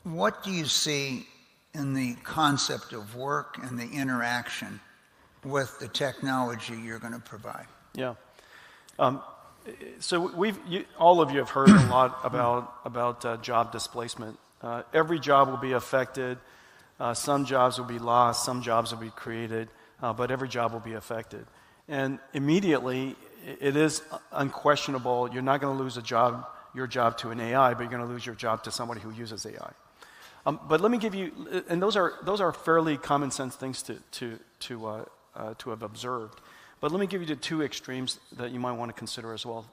what do you see in the concept of work and the interaction with the technology you're going to provide? Yeah. So all of you have heard a lot about job displacement. Every job will be affected. Some jobs will be lost. Some jobs will be created. But every job will be affected. And immediately, it is unquestionable. You're not going to lose your job to an AI, but you're going to lose your job to somebody who uses AI. But let me give you, and those are fairly common sense things to have observed. But let me give you the two extremes that you might want to consider as well.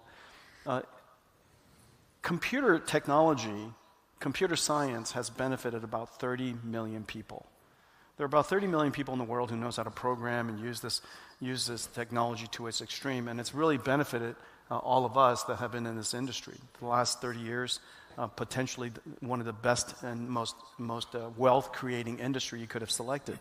Computer technology, computer science has benefited about 30 million people. There are about 30 million people in the world who knows how to program and use this technology to its extreme, and it's really benefited all of us that have been in this industry. For the last 30 years, potentially one of the best and most wealth-creating industry you could have selected.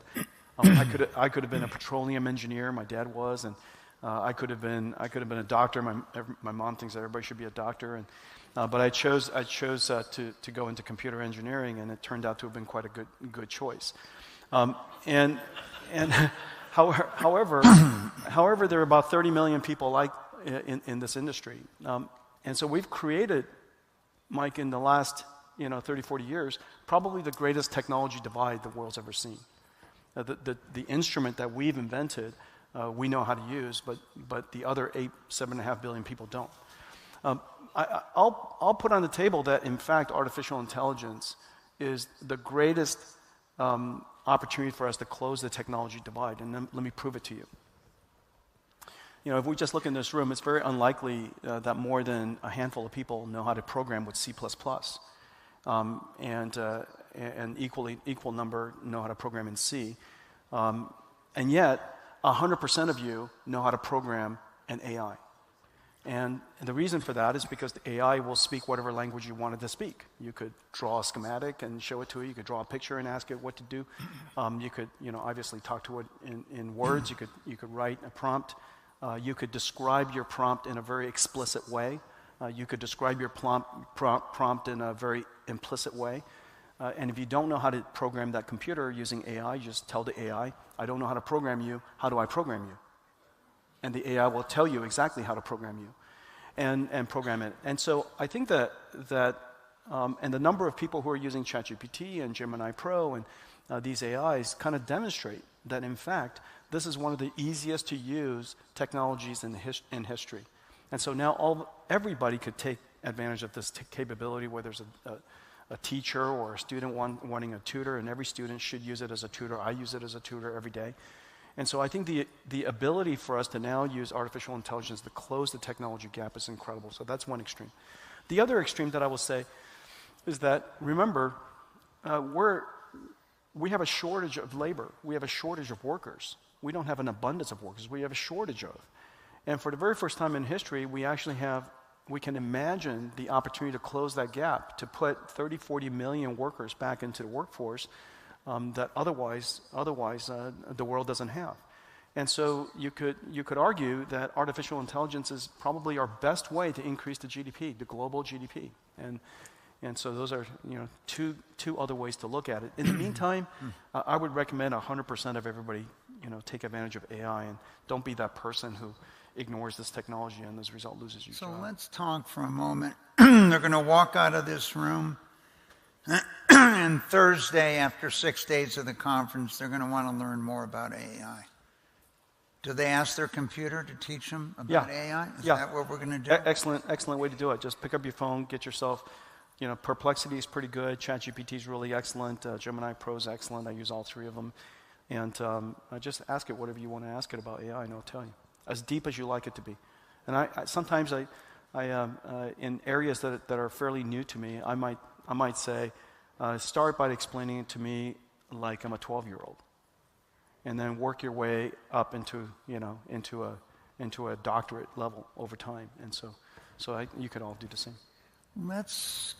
I could have been a petroleum engineer. My dad was, and I could have been a doctor. My mom thinks that everybody should be a doctor, but I chose to go into computer engineering, and it turned out to have been quite a good choice. However, there are about 30 million people in this industry, and so we've created, Mike, in the last 30, 40 years, probably the greatest technology divide the world's ever seen. The instrument that we've invented, we know how to use, but the other 7.5 billion people don't. I'll put on the table that, in fact, artificial intelligence is the greatest opportunity for us to close the technology divide, and let me prove it to you. If we just look in this room, it's very unlikely that more than a handful of people know how to program with C++, and equal number know how to program in C, and yet 100% of you know how to program an AI. And the reason for that is because the AI will speak whatever language you wanted to speak. You could draw a schematic and show it to it. You could draw a picture and ask it what to do. You could, obviously talk to it in words. You could write a prompt. You could describe your prompt in a very explicit way. You could describe your prompt in a very implicit way. And if you don't know how to program that computer using AI, you just tell the AI, I don't know how to program you. How do I program you? And the AI will tell you exactly how to program you and program it. And so I think that and the number of people who are using ChatGPT and Gemini Pro and these AIs kind of demonstrate that, in fact, this is one of the easiest to use technologies in history. And so now everybody could take advantage of this capability, whether there's a teacher or a student wanting a tutor, and every student should use it as a tutor. I use it as a tutor every day. And so I think the ability for us to now use artificial intelligence to close the technology gap is incredible. So that's one extreme. The other extreme that I will say is that, remember, we have a shortage of labor. We have a shortage of workers. We don't have an abundance of workers. We have a shortage of. And for the very first time in history, we can imagine the opportunity to close that gap, to put 30, 40 million workers back into the workforce that otherwise the world doesn't have. And so you could argue that artificial intelligence is probably our best way to increase the GDP, the global GDP. And so those are two other ways to look at it. In the meantime, I would recommend 100% of everybody take advantage of AI, and don't be that person who ignores this technology and as a result loses your job. So let's talk for a moment. They're going to walk out of this room, and Thursday, after 6 days of the conference, they're going to want to learn more about AI. Do they ask their computer to teach them about AI? Is that what we're going to do? Excellent way to do it. Just pick up your phone, get yourself, Perplexity is pretty good. ChatGPT is really excellent. Gemini Pro is excellent. I use all three of them. And just ask it whatever you want to ask it about AI, and it'll tell you. As deep as you like it to be. And sometimes in areas that are fairly new to me, I might say, start by explaining it to me like I'm a 12-year-old, and then work your way up into a doctorate level over time. And so you could all do the same. Let's